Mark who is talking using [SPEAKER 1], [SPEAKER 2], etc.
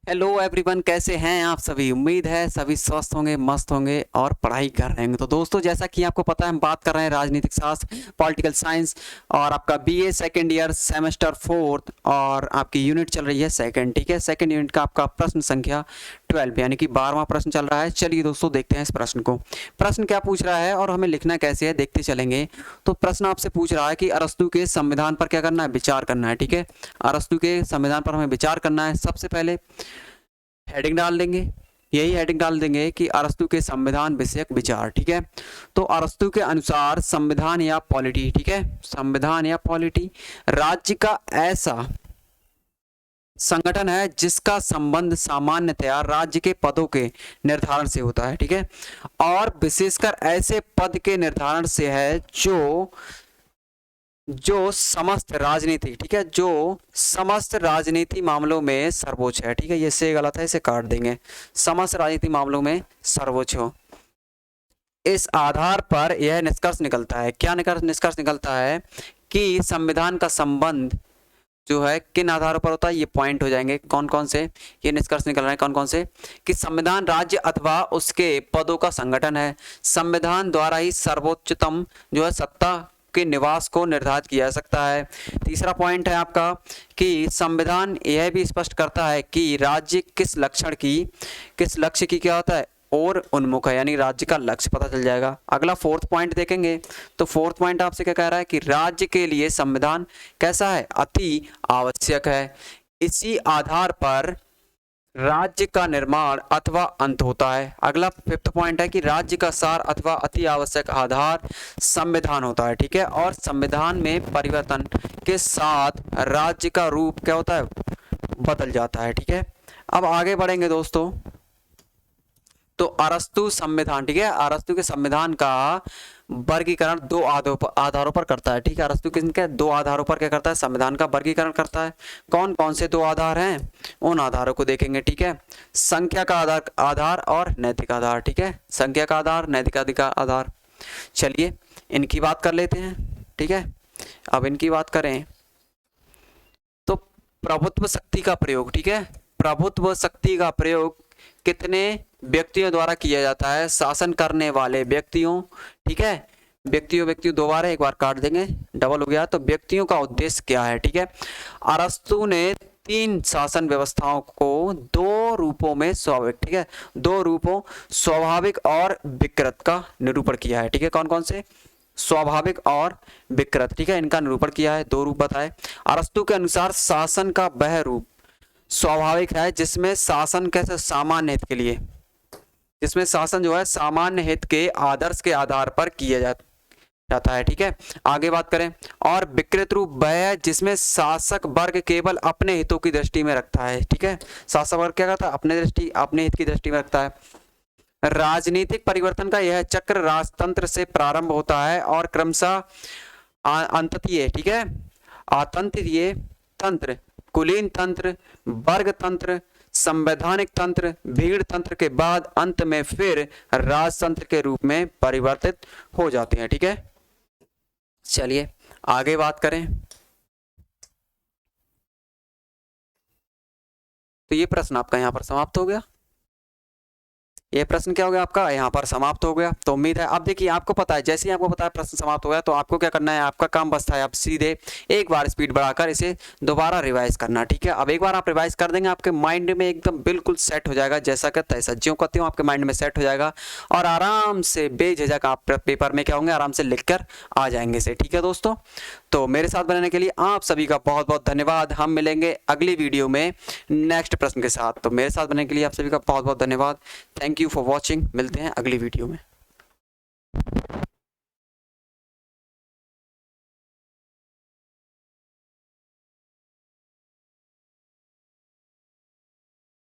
[SPEAKER 1] Hello everyone, कैसे हैं आप सभी। उम्मीद है सभी स्वस्थ होंगे, मस्त होंगे और पढ़ाई कर रहे होंगे। तो दोस्तों, जैसा कि आपको पता है, हम बात कर रहे हैं राजनीतिक शास्त्र, पॉलिटिकल साइंस और आपका बीए सेकंड ईयर सेमेस्टर 4 और आपकी यूनिट चल रही है सेकंड। ठीक है, सेकंड यूनिट का आपका प्रश्न संख्या 12 यानी कि 12वां प्रश्न चल रहा है। चलिए दोस्तों, देखते हैं इस प्रश्न को। प्रश्न क्या पूछ रहा है और हमें लिखना कैसे है, देखते चलेंगे। तो प्रश्न आपसे पूछ रहा है कि अरस्तु के संविधान पर क्या करना है, विचार करना है। ठीक है, अरस्तु के संविधान पर हमें विचार करना है। सबसे पहले हेडिंग डाल देंगे, यही हेडिंग डाल देंगे कि अरस्तु के संविधान विषयक विचार। ठीक है, तो अरस्तु के अनुसार संविधान या पॉलिटी, ठीक है, संविधान या पॉलिटी राज्य का ऐसा संगठन है जिसका संबंध सामान्यतया राज्य के पदों के निर्धारण से होता है। ठीक है, और विशेषकर ऐसे पद के निर्धारण से है जो समस्त राजनीति, ठीक है, जो समस्त राजनीति मामलों में सर्वोच्च है। ठीक है, ये से गलत है, इसे काट देंगे। समस्त राजनीति मामलों में सर्वोच्च हो। इस आधार पर यह निष्कर्ष निकलता है, क्या निष्कर्ष निकलता है कि संविधान का संबंध जो है किन आधारों पर होता है, ये पॉइंट हो जाएंगे। कौन कौन से ये निष्कर्ष निकल रहे हैं, कौन कौन से, कि संविधान राज्य अथवा उसके पदों का संगठन है। संविधान द्वारा ही सर्वोच्चतम जो है सत्ता के निवास को निर्धारित किया जा सकता है। तीसरा पॉइंट है आपका कि संविधान यह भी स्पष्ट करता है कि राज्य किस लक्ष्य की क्या होता है और उन्मुख है, यानी राज्य का लक्ष्य पता चल जाएगा। अगला फोर्थ पॉइंट देखेंगे तो फोर्थ पॉइंट आपसे क्या कह रहा है कि राज्य के लिए संविधान कैसा है, अति आवश्यक है। इसी आधार पर राज्य का निर्माण अथवा अंत होता है। अगला फिफ्थ पॉइंट है कि राज्य का सार अथवा अति आवश्यक आधार संविधान होता है। ठीक है, और संविधान में परिवर्तन के साथ राज्य का रूप क्या होता है, बदल जाता है। ठीक है, अब आगे बढ़ेंगे दोस्तों। तो अरस्तु संविधान, ठीक है, अरस्तु के संविधान का वर्गीकरण दो आधारों पर करता है। ठीक है, अरस्तु किनके दो आधारों पर क्या करता है, संविधान का वर्गीकरण करता है। कौन कौन से दो आधार हैं, उन आधारों को देखेंगे। ठीक है, संख्या का आधार और नैतिक आधार। ठीक है, संख्या का आधार, नैतिक आधार। चलिए इनकी बात कर लेते हैं। ठीक है, अब इनकी बात करें तो प्रभुत्व शक्ति का प्रयोग, ठीक है, प्रभुत्व शक्ति का प्रयोग कितने व्यक्तियों द्वारा किया जाता है, शासन करने वाले व्यक्तियों। ठीक है, व्यक्तियों दोबारा एक बार काट देंगे, डबल हो गया। तो व्यक्तियों का उद्देश्य क्या है। ठीक है, अरस्तु ने 3 शासन व्यवस्थाओं को 2 रूपों में स्वाभाविक, ठीक है, 2 रूपों स्वाभाविक और विकृत का निरूपण किया है। ठीक है, कौन कौन से, स्वाभाविक और विकृत। ठीक है, इनका निरूपण किया है, 2 रूप बताए। अरस्तु के अनुसार शासन का वह रूप स्वाभाविक है जिसमें शासन कैसे सामान्य हित के लिए, जिसमें शासन जो है सामान्य हित के आदर्श के आधार पर किया जाता है। ठीक है, आगे बात करें। और विकृत रूप वह है जिसमें शासक वर्ग केवल अपने हितों की दृष्टि में रखता है। ठीक है, शासक वर्ग क्या करता है, अपने हित की दृष्टि में रखता है। राजनीतिक परिवर्तन का यह चक्र राजतंत्र से प्रारंभ होता है और क्रमशः अंततीय, ठीक है, आतंत्रीय तंत्र, कुलीन तंत्र, वर्ग तंत्र, संवैधानिक तंत्र, भीड़ तंत्र के बाद अंत में फिर राजतंत्र के रूप में परिवर्तित हो जाते हैं। ठीक है, चलिए आगे बात करें। तो ये प्रश्न आपका यहाँ पर समाप्त हो गया, ये प्रश्न क्या हो गया आपका यहाँ पर समाप्त हो गया। तो उम्मीद है, अब देखिए आपको पता है, जैसे ही आपको पता है प्रश्न समाप्त हो गया तो आपको क्या करना है, आपका काम बचता है आप सीधे एक बार स्पीड बढ़ाकर इसे दोबारा रिवाइज करना। ठीक है, अब एक बार आप रिवाइज कर देंगे, आपके माइंड में एकदम बिल्कुल सेट हो जाएगा, जैसा कहता है ज्यों कहते हो आपके माइंड में सेट हो जाएगा और आराम से बेझिझक आप पेपर में क्या होंगे, आराम से लिख कर आ जाएंगे से। ठीक है दोस्तों, तो मेरे साथ बनने के लिए आप सभी का बहुत बहुत धन्यवाद। हम मिलेंगे अगली वीडियो में नेक्स्ट प्रश्न के साथ। तो मेरे साथ बनने के लिए आप सभी का बहुत बहुत धन्यवाद। थैंक यू फॉर वॉचिंग, मिलते हैं अगली वीडियो में।